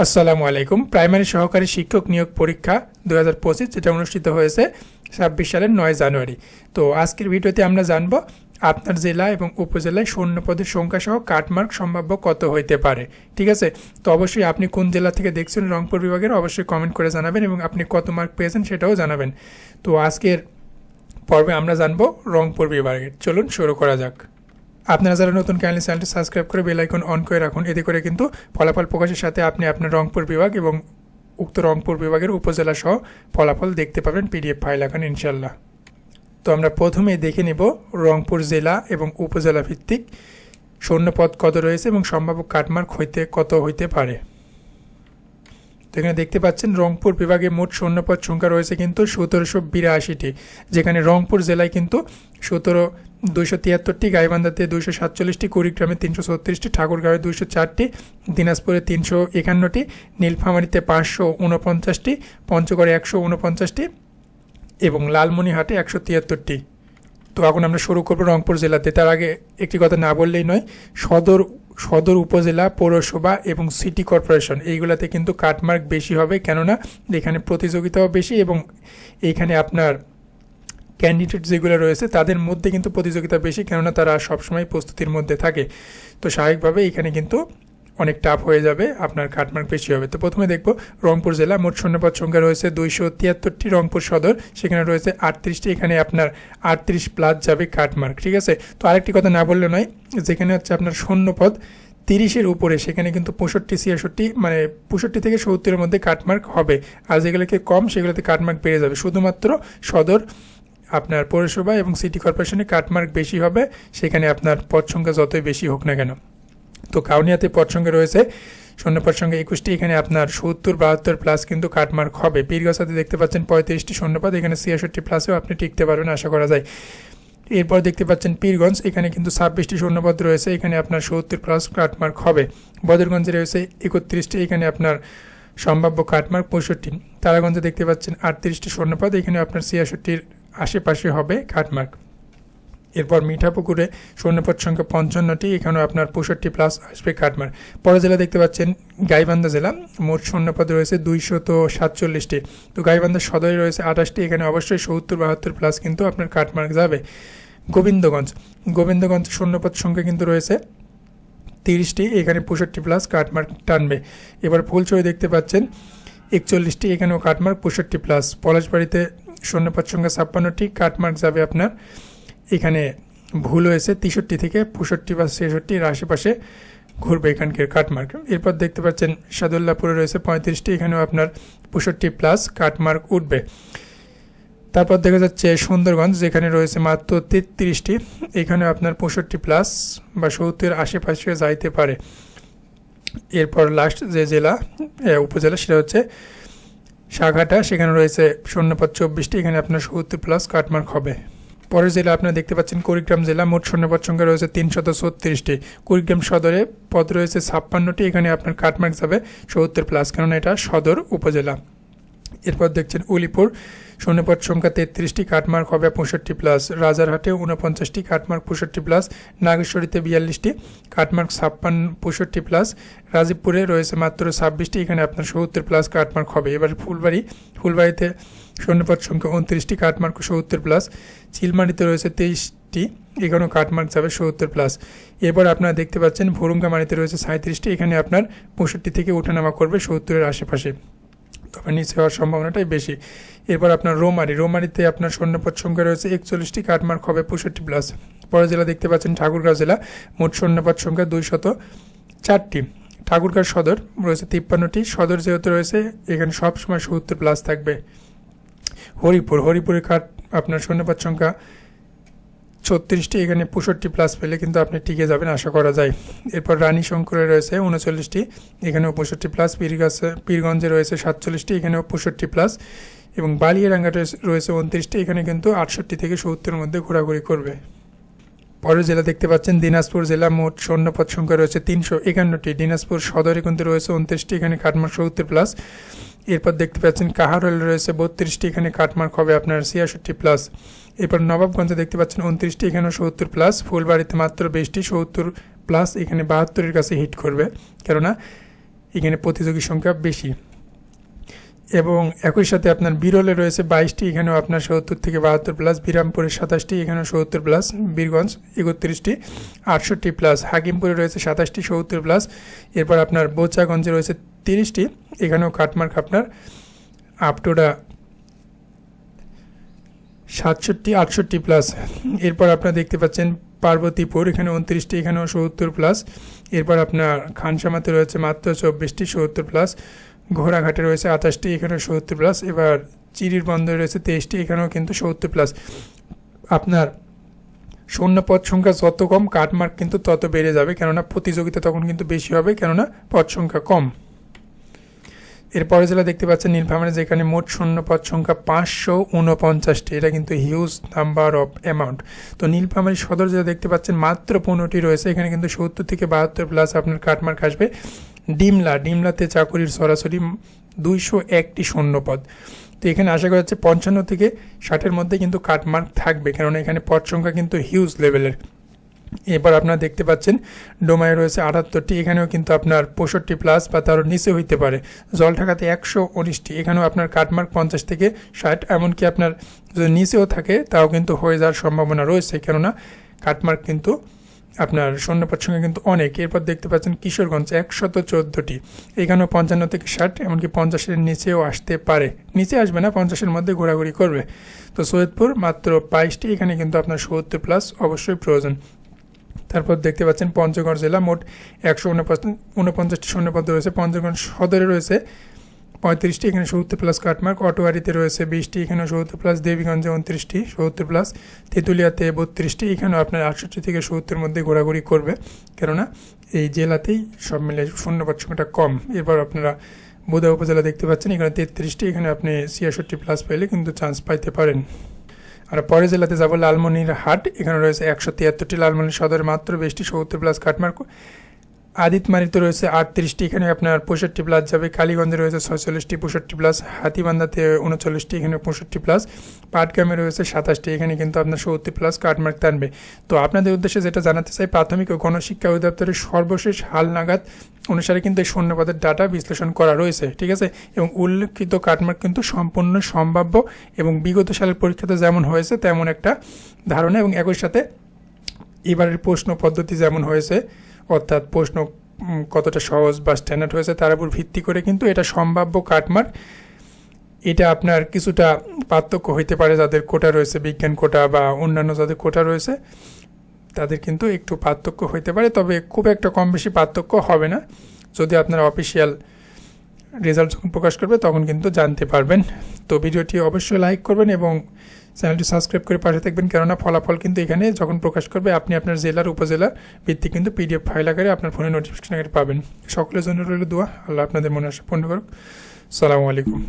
আসসালামু আলাইকুম। প্রাইমারি সহকারী শিক্ষক নিয়োগ পরীক্ষা 2025 যেটা অনুষ্ঠিত হয়েছে 26 সালের 9 জানুয়ারি। তো আজকের ভিডিওতে আমরা জানব আপনার জেলা এবং উপজেলায় শূন্য পদের সংখ্যা সহ কাটমার্ক সম্ভাব্য কত হইতে পারে। ঠিক আছে, তো অবশ্যই আপনি কোন জেলা থেকে দেখছেন রংপুর বিভাগের অবশ্যই কমেন্ট করে জানাবেন এবং আপনি কত মার্ক পেয়েছেন সেটাও জানাবেন। তো আজকের পর্বে আমরা জানব রংপুর বিভাগের। চলুন শুরু করা যাক। আপনারা যারা নতুন কাইন্ডলি চ্যানেলটি সাবস্ক্রাইব করে বেল আইকন অন করে রাখুন, এতে করে কিন্তু ফলাফল প্রকাশের সাথে আপনি আপনার রংপুর বিভাগ এবং উক্ত রংপুর বিভাগের উপজেলা সহ ফলাফল দেখতে পাবেন পিডিএফ ফাইল আকারে ইনশাল্লাহ। তো আমরা প্রথমে দেখে নেব রংপুর জেলা এবং উপজেলা ভিত্তিক শূন্যপদ কত রয়েছে এবং সম্ভাব্য কাটমার্ক কত হইতে পারে। তো এখানে দেখতে পাচ্ছেন রংপুর বিভাগে মোট শূন্যপদ সংখ্যা রয়েছে কিন্তু 1782টি, যেখানে রংপুর জেলায় কিন্তু 273টি, গাইবান্ধাতে 247টি, কুড়িগ্রামে 336টি, ঠাকুরগাঁওয়ে 204টি, দিনাজপুরে 351টি, নীলফামারীতে 549টি, পঞ্চগড়ে 149টি এবং লালমনিরহাটে 173টি। তো এখন আমরা শুরু করব রংপুর জেলাতে। তার আগে একটি কথা না বললেই নয়, সদর উপজেলা, পৌরসভা এবং সিটি কর্পোরেশন এইগুলাতে কিন্তু কাটমার্ক বেশি হবে, কেননা এখানে প্রতিযোগিতাও বেশি এবং এইখানে আপনার ক্যান্ডিডেট যেগুলো রয়েছে তাদের মধ্যে কিন্তু প্রতিযোগিতা বেশি, কেননা তারা সবসময় প্রস্তুতির মধ্যে থাকে। তো স্বাভাবিকভাবে এখানে কিন্তু অনেক টাফ হয়ে যাবে, আপনার কাটমার্ক বেশি হবে। তো প্রথমে দেখব রংপুর জেলা। মোট শূন্যপদ সংখ্যা রয়েছে 273টি। রংপুর সদর সেখানে রয়েছে 38টি, এখানে আপনার 38 প্লাস যাবে কাটমার্ক। ঠিক আছে, তো আরেকটি কথা না বললে নয়, যেখানে হচ্ছে আপনার শূন্যপদ 30-এর উপরে সেখানে কিন্তু 65-66 মানে 65 থেকে 70-এর মধ্যে কাটমার্ক হবে, আর যেগুলোকে কম সেগুলোতে কাটমার্ক বেড়ে যাবে। শুধুমাত্র সদর, আপনার পৌরসভা এবং সিটি কর্পোরেশনে কাটমার্ক বেশি হবে, সেখানে আপনার পদ সংখ্যা যতই বেশি হোক না কেন। তো কাউনিয়াতে পদ সংখ্যা রয়েছে শূন্যপদ সংখ্যা 21টি, এখানে আপনার 70-72 প্লাস কিন্তু কাটমার্ক হবে। পীরগাছাতে দেখতে পাচ্ছেন 35টি শূন্যপদ, এখানে 66 প্লাসেও আপনি টিকতে পারবেন আশা করা যায়। এরপর দেখতে পাচ্ছেন পীরগঞ্জ, এখানে কিন্তু 26টি শূন্যপদ রয়েছে, এখানে আপনার 70 প্লাস কাটমার্ক হবে। বদরগঞ্জে রয়েছে 31টি, এখানে আপনার সম্ভাব্য কাটমার্ক 65। তারাগঞ্জে দেখতে পাচ্ছেন 38টি শূন্যপদ, এখানে আপনার 66-র আশেপাশে হবে কাটমার্ক। এরপর মিঠাপুকুরে শূন্যপদ সংখ্যা 55টি, এখানেও আপনার 65 প্লাস আসবে কাটমার্ক। পরের জেলা দেখতে পাচ্ছেন গাইবান্ধা জেলা। মোট শূন্যপদ রয়েছে 247টি। তো গাইবান্ধা সদরে রয়েছে 28টি, এখানে অবশ্যই 70-72 প্লাস কিন্তু আপনার কাটমার্ক যাবে। গোবিন্দগঞ্জ শূন্যপদ সংখ্যা কিন্তু রয়েছে 30টি, এখানে 65 প্লাস কাটমার্ক টানবে। এবার ফুলছড়ি দেখতে পাচ্ছেন 41টি, এখানেও কাটমার্ক 65 প্লাস। পলাশবাড়িতে শূন্যপদ সংখ্যা 56টি, কাটমার্ক যাবে আপনার, এখানে ভুল হয়েছে, 63 থেকে 65 বা 66-এর আশেপাশে ঘুরবে এখানকার কাটমার্ক। এরপর দেখতে পাচ্ছেন সাদুল্লাপুরে রয়েছে 35টি, এখানেও আপনার 65 প্লাস কাটমার্ক উঠবে। তারপর দেখা যাচ্ছে সুন্দরগঞ্জ, যেখানে রয়েছে মাত্র 33টি, এখানেও আপনার 65 প্লাস বা 70-এর আশেপাশে যাইতে পারে। এরপর লাস্ট যে উপজেলা সেটা হচ্ছে সাঘাটা, সেখানে রয়েছে শূন্যপদ 24টি, এখানে আপনার 70 প্লাস কাটমার্ক হবে। পরের জেলা আপনারা দেখতে পাচ্ছেন কুড়িগ্রাম জেলা। মোট শূন্যপদ সংখ্যা রয়েছে 336টি। কুড়িগ্রাম সদরে পদ রয়েছে 56টি, এখানে আপনার কাটমার্ক যাবে 70 প্লাস, কেননা এটা সদর উপজেলা। এরপর দেখছেন উলিপুর, শূন্যপদ সংখ্যা 33টি, কাটমার্ক হবে 65 প্লাস। রাজারহাটে 49টি, কাটমার্ক 65 প্লাস। নাগেশ্বরীতে 42টি, কাটমার্ক 65 প্লাস। রাজীবপুরে রয়েছে মাত্র 26টি, এখানে আপনার 70 প্লাস কাটমার্ক হবে। এবার ফুলবাড়িতে শূন্যপদ সংখ্যা 29টি, কাটমার্ক 70 প্লাস। চিলমারিতে রয়েছে 23টি, এখানেও কাটমার্ক যাবে 70 প্লাস। এরপর আপনারা দেখতে পাচ্ছেন ভুরুঙ্গামারিতে রয়েছে 37টি, এখানে আপনার 65 থেকে ওঠানামা করবে 70-এর আশেপাশে, তবে নিচে হওয়ার সম্ভাবনাটাই বেশি। এরপর আপনার রোমারিতে আপনার শূন্যপদ সংখ্যা রয়েছে 41টি, কাটমার্ক হবে 65 প্লাস। পরের জেলা দেখতে পাচ্ছেন ঠাকুরগাঁও জেলা। মোট শূন্যপদ সংখ্যা 204টি। ঠাকুরগাঁও সদর রয়েছে 53টি, সদর যেহেতু রয়েছে এখানে সবসময় 70 প্লাস থাকবে। হরিপুরে আপনার শূন্যপদ সংখ্যা 36টি, এখানে 65 প্লাস পেলে কিন্তু আপনি টিকে যাবেন আশা করা যায়। এরপর রানী শঙ্করে রয়েছে 39টি, এখানেও 65 প্লাস। পীরগঞ্জে রয়েছে 47টি, এখানেও 65 প্লাস এবং বালিয়াডাঙ্গাতে রয়েছে 29টি, এখানে কিন্তু 68 থেকে 70-এর মধ্যে ঘোরাঘুরি করবে। পরের জেলা দেখতে পাচ্ছেন দিনাজপুর জেলা। মোট শূন্যপদ সংখ্যা রয়েছে 351টি। দিনাজপুর সদরে কিন্তু রয়েছে 29টি, এখানে কাটমার্ক 70 প্লাস। এরপর দেখতে পাচ্ছেন কাহারোল রয়েছে 32টি, এখানে কাটমার্ক হবে আপনার 66 প্লাস। এরপর নবাবগঞ্জে দেখতে পাচ্ছেন 29টি, এখানেও 70 প্লাস। ফুলবাড়িতে মাত্র 20টি, 70 প্লাস, এখানে 72-এর কাছে হিট করবে, কেননা এখানে প্রতিযোগীর সংখ্যা বেশি। এবং একই সাথে আপনার বিরলে রয়েছে 22টি, এখানেও আপনার 70 থেকে 72 প্লাস, বিরামপুরে 27টি, এখানেও 70 প্লাস, বীরগঞ্জ 31টি 68 প্লাস, হাকিমপুরে রয়েছে 27টি 70 প্লাস। এরপর আপনার বোচাগঞ্জে রয়েছে 30টি, এখানেও কাটমার্ক আপনার আপটোডা 67 68 প্লাস। এরপর আপনারা দেখতে পাচ্ছেন পার্বতীপুর, এখানে 29টি, এখানেও 70 প্লাস। এরপর আপনার খানসামাতে রয়েছে মাত্র 24টি 70 প্লাস, ঘোড়াঘাটে রয়েছে 28টি, এখানেও 70 প্লাস। এবার চিরির বন্দরে রয়েছে 23টি, এখানেও কিন্তু 70 প্লাস। আপনার শূন্য পদ সংখ্যা যত কম কাটমার্ক কিন্তু তত বেড়ে যাবে, কেননা প্রতিযোগিতা তখন কিন্তু বেশি হবে, কেননা পদ সংখ্যা কম। এরপরে জেলা দেখতে পাচ্ছেন নীলফামারী, যেখানে মোট শূন্য পদ সংখ্যা 549টি, এটা কিন্তু হিউজ নাম্বার অফ অ্যামাউন্ট। তো নীলফামারী সদর জেলা দেখতে পাচ্ছেন মাত্র 15টি রয়েছে, এখানে কিন্তু 70 থেকে 72 প্লাস আপনার কাটমার্ক আসবে। ডিমলাতে চাকুরির সরাসরি 201টি শূন্যপদ। তো এখানে আশা করা যাচ্ছে 55 থেকে 60-এর মধ্যে কিন্তু কাটমার্ক থাকবে, কেননা এখানে পদ সংখ্যা কিন্তু হিউজ লেভেলের। এবার আপনারা দেখতে পাচ্ছেন ডোমায় রয়েছে 78টি, এখানেও কিন্তু আপনার 65 প্লাস বা তারও নিচে হইতে পারে। জলঢাকাতে 119টি, এখানেও আপনার কাটমার্ক 50 থেকে 60, এমনকি আপনার যদি নিচেও থাকে তাও কিন্তু হয়ে যাওয়ার সম্ভাবনা রয়েছে, কেননা কাটমার্ক কিন্তু আপনার শূন্যপদ সংখ্যা কিন্তু অনেক। এরপর দেখতে পাচ্ছেন কিশোরগঞ্জ 114টি, এখানেও 55 থেকে 60, এমনকি 50-এর নিচেও আসতে পারে, নিচে আসবে না, 50-এর মধ্যে ঘোরাঘুরি করবে। তো সৈয়দপুর মাত্র 22টি, এখানে কিন্তু আপনার 70 প্লাস অবশ্যই প্রয়োজন। তারপর দেখতে পাচ্ছেন পঞ্চগড় জেলা মোট 149টি শূন্যপদ রয়েছে। পঞ্চগড় সদরে রয়েছে 35টি, এখানে 70 প্লাস কাটমার্ক। অটোয়ারিতে রয়েছে 20টি, এখানেও 70 প্লাস। দেবীগঞ্জে 29টি 70 প্লাস। তেঁতুলিয়াতে 32টি, এখানেও আপনার 68 থেকে 70-এর মধ্যে ঘোরাঘুরি করবে, কেননা এই জেলাতেই সব মিলে শূন্যপদ সংখ্যাটা কম। এরপর আপনারা বোদা উপজেলা দেখতে পাচ্ছেন, এখানে 33টি, এখানে আপনি 66 প্লাস পাইলে কিন্তু চান্স পাইতে পারেন। আর পরের জেলাতে যাব লালমনিরহাট, এখানে রয়েছে 173টি, লালমনির সদরে মাত্র 20টি 70 প্লাস কাটমার্ক। আদিতমারিতে রয়েছে 38টি, এখানে আপনার 65 প্লাস যাবে। কালীগঞ্জে রয়েছে 46টি 65 প্লাস। হাতিবান্ধাতে 39টি, এখানে 65 প্লাস। পাটগ্রামে রয়েছে 27টি, এখানে কিন্তু আপনার 70 প্লাস কাটমার্ক টানবে। তো আপনাদের উদ্দেশ্যে যেটা জানাতে চাই, প্রাথমিক ও গণশিক্ষা অধিদপ্তরের সর্বশেষ হালনাগাদ অনুসারে কিন্তু এই শূন্যপদের ডাটা বিশ্লেষণ করা রয়েছে, ঠিক আছে। এবং উল্লেখিত কাটমার্ক কিন্তু সম্পূর্ণ সম্ভাব্য এবং বিগত সালের পরীক্ষাতে যেমন হয়েছে তেমন একটা ধারণা, এবং একই সাথে এবারের প্রশ্ন পদ্ধতি যেমন হয়েছে, অর্থাৎ প্রশ্ন কতটা সহজ বা স্ট্যান্ডার্ড হয়েছে তার উপর ভিত্তি করে কিন্তু এটা সম্ভাব্য কাটমার্ক। এটা আপনার কিছুটা পার্থক্য হইতে পারে, যাদের কোটা রয়েছে বিজ্ঞান কোটা বা অন্যান্য যাদের কোটা রয়েছে তাদের কিন্তু একটু পার্থক্য হইতে পারে, তবে খুব একটা কম বেশি পার্থক্য হবে না। যদি আপনারা অফিসিয়াল রেজাল্ট যখন প্রকাশ করবে তখন কিন্তু জানতে পারবেন। তো ভিডিওটি অবশ্যই লাইক করবেন এবং চ্যানেলটি সাবস্ক্রাইব করে পাশে থাকবেন, কেননা ফলাফল কিন্তু এখানে যখন প্রকাশ করবে আপনি আপনার জেলার উপজেলা ভিত্তিক কিন্তু PDF ফাইল আকারে আপনার ফোনে নোটিফিকেশন আকারে পাবেন। সকলের জন্য রইল দোয়া, আল্লাহ আপনাদের মনে আশা পূর্ণ করুক। আসসালামু আলাইকুম।